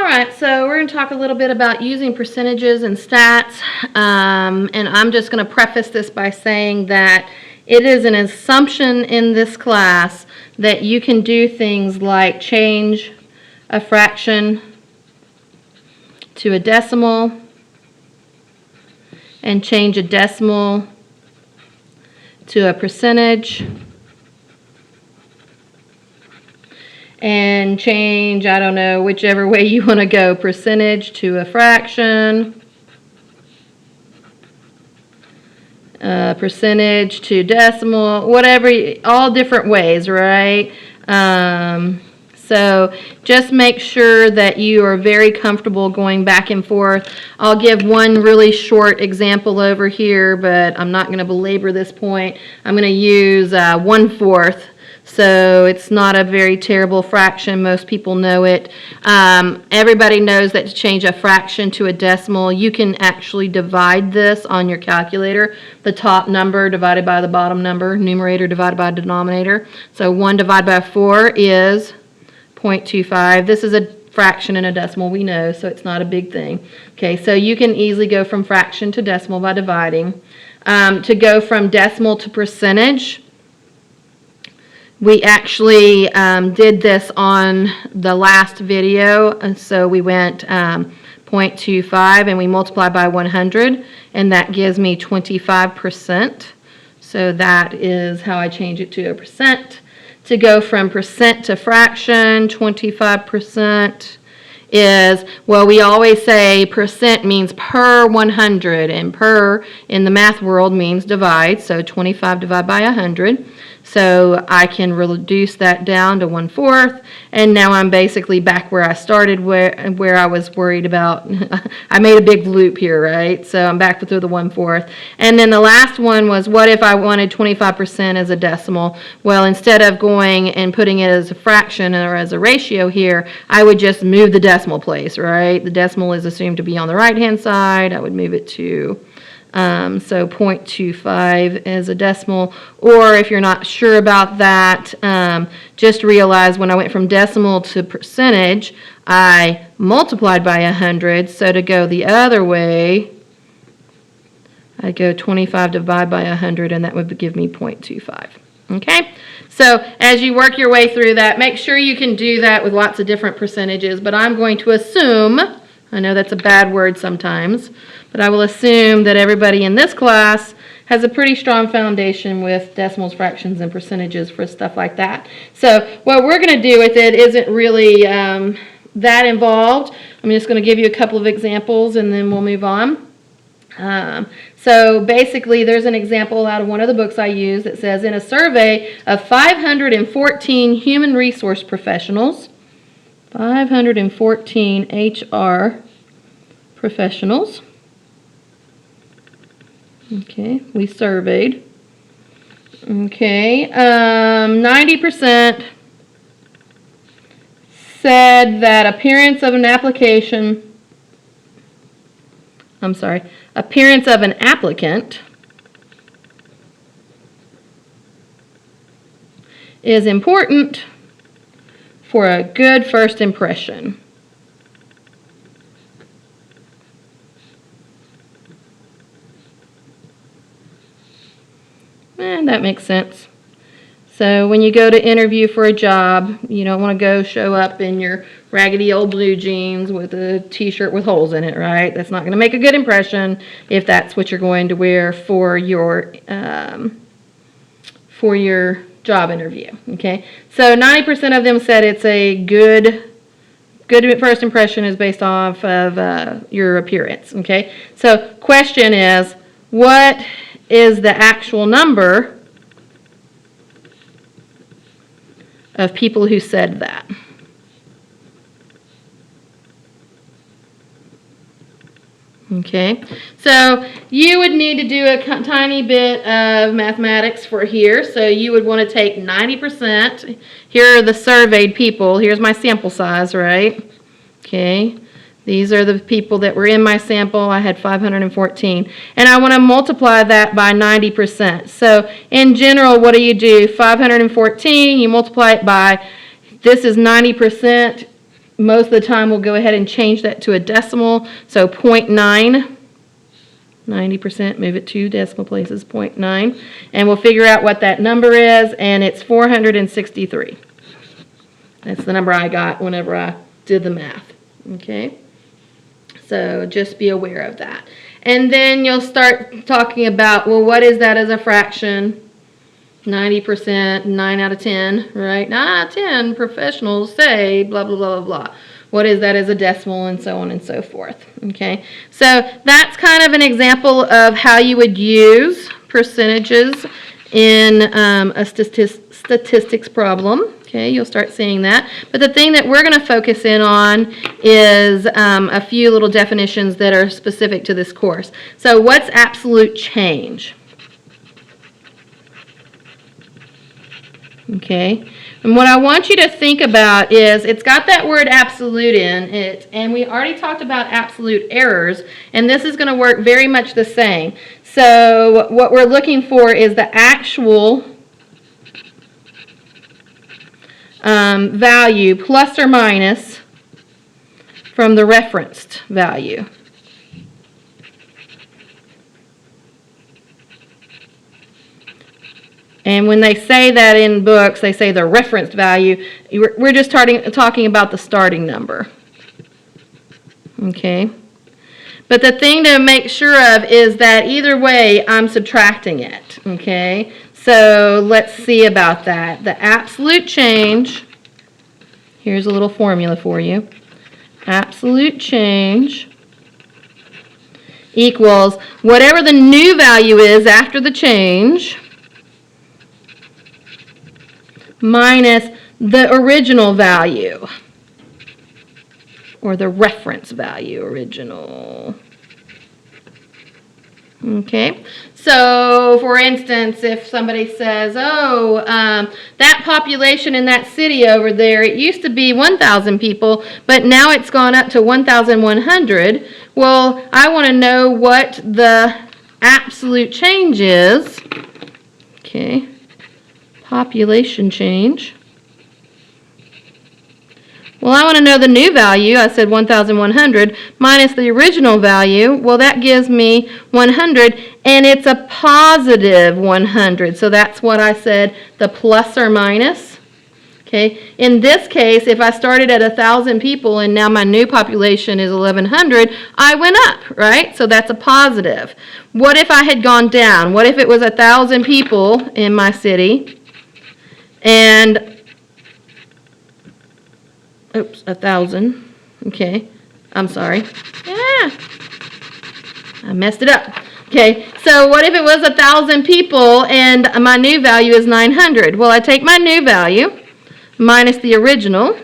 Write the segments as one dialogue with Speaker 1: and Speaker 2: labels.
Speaker 1: All right, so we're going to talk a little bit about using percentages and stats, and I'm just going to preface this by saying that it is an assumption in this class that you can do things like change a fraction to a decimal and change a decimal to a percentage and change, I don't know, whichever way you want to go, percentage to a fraction, percentage to decimal, whatever, all different ways, right? So just make sure that you are very comfortable going back and forth. I'll give one really short example over here, but I'm not going to belabor this point. I'm going to use 1/4. So it's not a very terrible fraction. Most people know it. Everybody knows that to change a fraction to a decimal, you can actually divide this on your calculator. The top number divided by the bottom number, numerator divided by denominator. So 1 divided by 4 is 0.25. This is a fraction and a decimal, we know, so it's not a big thing. Okay, so you can easily go from fraction to decimal by dividing. To go from decimal to percentage, we actually did this on the last video, and so we went 0.25 and we multiplied by 100, and that gives me 25%. So that is how I change it to a percent. To go from percent to fraction, 25% is, well, we always say percent means per 100, and per in the math world means divide, so 25 divided by 100. So I can reduce that down to 1/4, and now I'm basically back where I started, where I was worried about. I made a big loop here, right? So I'm back through the 1/4. And then the last one was, what if I wanted 25% as a decimal? Well, instead of going and putting it as a fraction or as a ratio here, I would just move the decimal place, right? The decimal is assumed to be on the right-hand side. I would move it to so 0.25 as a decimal, or if you're not sure about that, just realize when I went from decimal to percentage, I multiplied by 100, so to go the other way, I go 25 divided by 100, and that would give me 0.25. Okay? So as you work your way through that, make sure you can do that with lots of different percentages, but I'm going to assume, I know that's a bad word sometimes, but I will assume that everybody in this class has a pretty strong foundation with decimals, fractions, and percentages for stuff like that. So what we're going to do with it isn't really that involved. I'm just going to give you a couple of examples and then we'll move on. So basically there's an example out of one of the books I use that says, in a survey of 514 human resource professionals, 514 HR professionals. Okay, we surveyed. Okay, 90% said that appearance of an applicant is important for a good first impression. And that makes sense. So when you go to interview for a job, you don't want to go show up in your raggedy old blue jeans with a t-shirt with holes in it, right? That's not going to make a good impression if that's what you're going to wear for your job interview. Okay, so 90% of them said it's a good first impression is based off of your appearance. Okay, so question is, what is the actual number of people who said that? Okay, so you would need to do a tiny bit of mathematics for here. So you would want to take 90%. Here are the surveyed people. Here's my sample size, right? Okay, these are the people that were in my sample. I had 514. And I want to multiply that by 90%. So in general, what do? 514, you multiply it by, this is 90%. most of the time we'll go ahead and change that to a decimal. So 0.9, 90%, move it 2 decimal places, 0.9. And we'll figure out what that number is, and it's 463. That's the number I got whenever I did the math, okay? So just be aware of that. And then you'll start talking about, well, what is that as a fraction? 90%, 9 out of 10, right? 9 out of 10 professionals say blah, blah, blah, blah, blah. What is that as a decimal, and so on and so forth, okay? So that's kind of an example of how you would use percentages in a statistics problem. Okay, you'll start seeing that. But the thing that we're going to focus in on is a few little definitions that are specific to this course. So what's absolute change? Okay, and what I want you to think about is it's got that word absolute in it, and we already talked about absolute errors, and this is going to work very much the same. So what we're looking for is the actual value plus or minus from the referenced value. And when they say that in books, they say the referenced value. We're just talking about the starting number. Okay? But the thing to make sure of is that either way, I'm subtracting it. Okay? So let's see about that. The absolute change, here's a little formula for you. Absolute change equals whatever the new value is after the change minus the original value, or the reference value, original. Okay, so for instance, if somebody says, oh, that population in that city over there, it used to be 1,000 people, but now it's gone up to 1,100. Well, I want to know what the absolute change is. Okay. Population change. Well, I want to know the new value. I said 1,100 minus the original value. Well, that gives me 100, and it's a positive 100. So that's what I said, the plus or minus. Okay. In this case, if I started at 1,000 people and now my new population is 1,100, I went up, right? So that's a positive. What if I had gone down? What if it was 1,000 people in my city? And, oops, 1,000. Okay, I'm sorry. Yeah, I messed it up. Okay, so what if it was 1,000 people and my new value is 900? Well, I take my new value minus the original,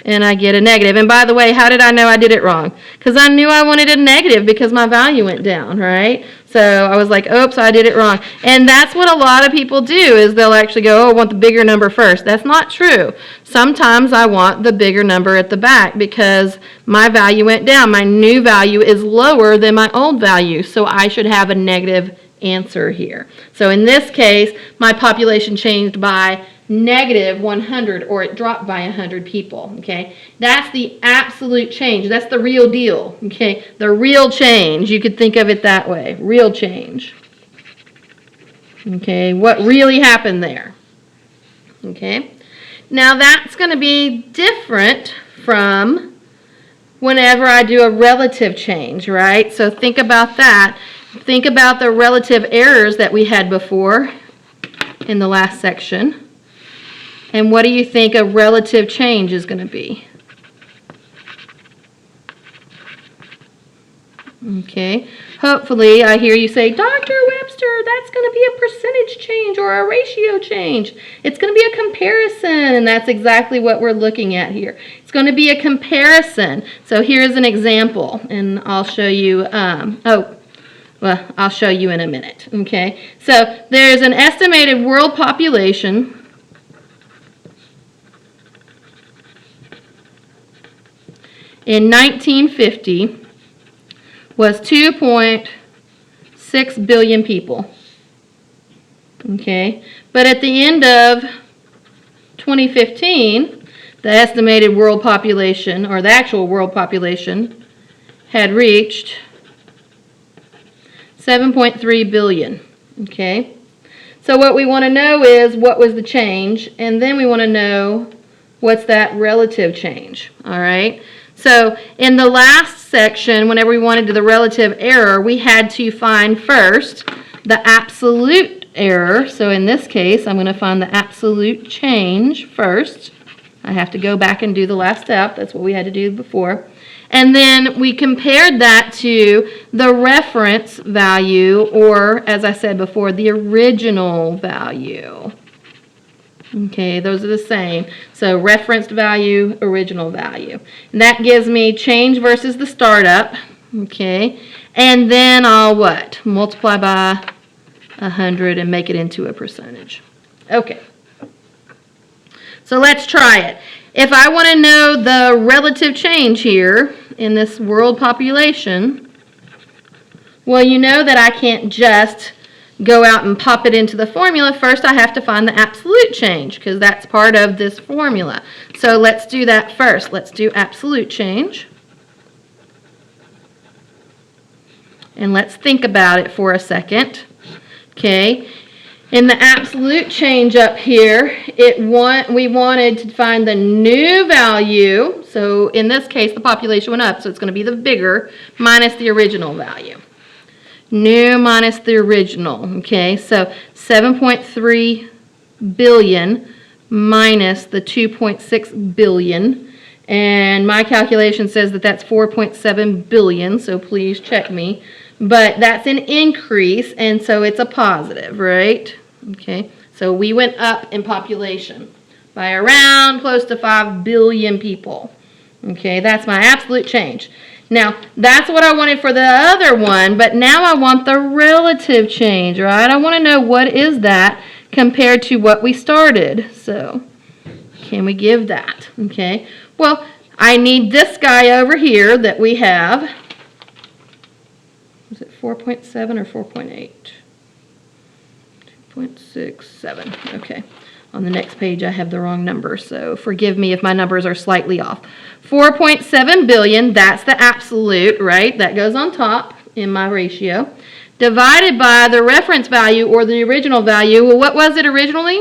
Speaker 1: and I get a negative. And by the way, how did I know I did it wrong? Because I knew I wanted a negative because my value went down, right? So I was like, oops, I did it wrong. And that's what a lot of people do, is they'll actually go, oh, I want the bigger number first. That's not true. Sometimes I want the bigger number at the back because my value went down. My new value is lower than my old value, so I should have a negative answer here. So in this case, my population changed by negative 100, or it dropped by 100 people, okay? That's the absolute change. That's the real deal, okay? The real change. You could think of it that way. Real change. Okay, what really happened there? Okay? Now that's going to be different from whenever I do a relative change, right? So think about that. Think about the relative errors that we had before in the last section. And what do you think a relative change is going to be? Okay. Hopefully, I hear you say, Dr. Webster, that's going to be a percentage change or a ratio change. It's going to be a comparison, and that's exactly what we're looking at here. It's going to be a comparison. So here's an example, and I'll show you, I'll show you in a minute. Okay. So there's an estimated world population in 1950 was 2.6 billion people. Okay, but at the end of 2015, the estimated world population, or the actual world population, had reached 7.3 billion. Okay? So what we want to know is what was the change, and then we want to know what's that relative change. All right? So in the last section, whenever we wanted to the relative error, we had to find first the absolute error. So in this case, I'm going to find the absolute change first. I have to go back and do the last step. That's what we had to do before. And then we compared that to the reference value, or as I said before, the original value. Okay, those are the same. So referenced value, original value. And that gives me change versus the startup. Okay, and then I'll what? Multiply by 100 and make it into a percentage. Okay. So let's try it. If I want to know the relative change here in this world population, well, you know that I can't just go out and pop it into the formula. First, I have to find the absolute change because that's part of this formula. So let's do that first. Let's do absolute change. And let's think about it for a second. Okay. In the absolute change up here, we wanted to find the new value. So in this case, the population went up, so it's going to be the bigger minus the original value. New minus the original. Okay, so 7.3 billion minus the 2.6 billion. And my calculation says that that's 4.7 billion, so please check me. But that's an increase, and so it's a positive, right? Okay, so we went up in population by around close to 5 billion people. Okay, that's my absolute change. Now, that's what I wanted for the other one, but now I want the relative change, right? I want to know what is that compared to what we started. So, can we give that? Okay, well, I need this guy over here that we have. Is it 4.7 or 4.8? 2.67. Okay. On the next page, I have the wrong number, so forgive me if my numbers are slightly off. 4.7 billion, that's the absolute, right? That goes on top in my ratio. Divided by the reference value or the original value. Well, what was it originally?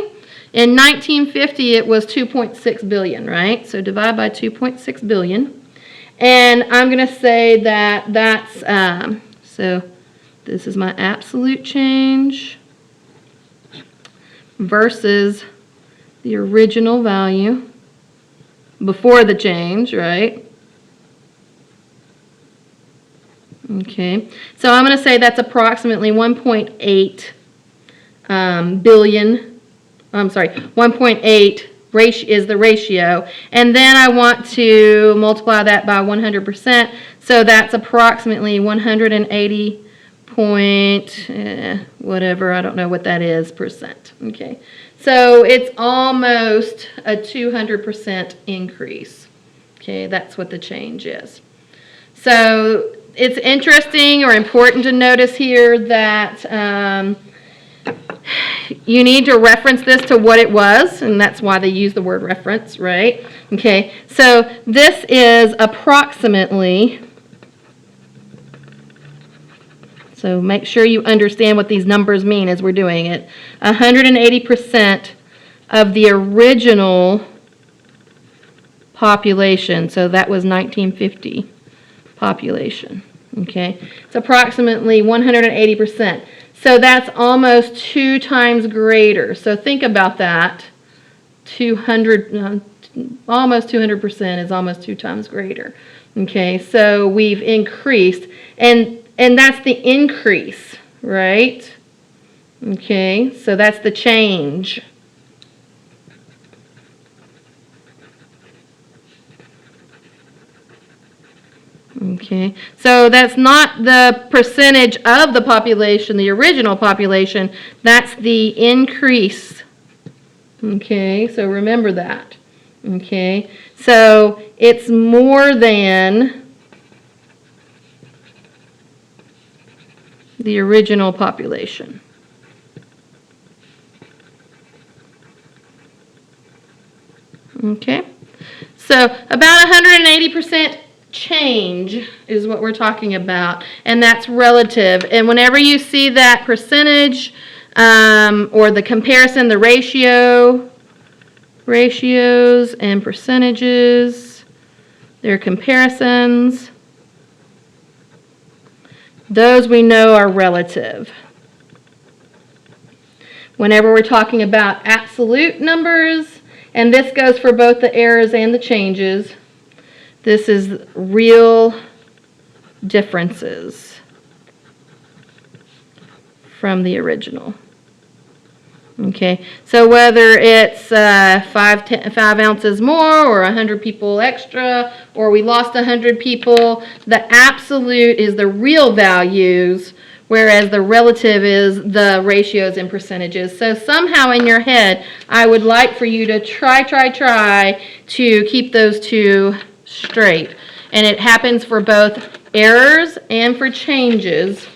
Speaker 1: In 1950, it was 2.6 billion, right? So divide by 2.6 billion. And I'm going to say that that's, so this is my absolute change versus the original value before the change, right? Okay, so I'm going to say that's approximately 1.8 billion. I'm sorry, 1.8 is the ratio, and then I want to multiply that by 100%, so that's approximately 180 point, whatever, I don't know what that is, percent. Okay, so it's almost a 200% increase. Okay, that's what the change is. So it's interesting or important to notice here that you need to reference this to what it was, and that's why they use the word reference, right? Okay, so this is approximately, so make sure you understand what these numbers mean as we're doing it. 180% of the original population, so that was 1950 population. Okay, it's approximately 180%. So that's almost 2 times greater. So think about that. 200, almost 200% is almost 2 times greater. Okay, so we've increased, and that's the increase, right? Okay, so that's the change. Okay, so that's not the percentage of the population, the original population, that's the increase. Okay, so remember that. Okay, so it's more than the original population. Okay, So about 180% change is what we're talking about, and that's relative. And whenever you see that percentage or the comparison, the ratios and percentages, their comparisons, those we know are relative. Whenever we're talking about absolute numbers, and this goes for both the errors and the changes, this is real differences from the original. Okay, so whether it's 5 ounces more or 100 people extra, or we lost 100 people, the absolute is the real values, whereas the relative is the ratios and percentages. So somehow in your head, I would like for you to try to keep those two straight. And it happens for both errors and for changes.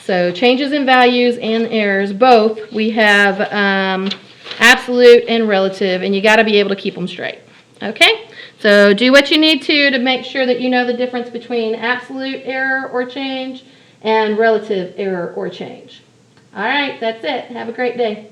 Speaker 1: So changes in values and errors, both, we have absolute and relative, and you got to be able to keep them straight. Okay? So do what you need to make sure that you know the difference between absolute error or change and relative error or change. All right, that's it. Have a great day.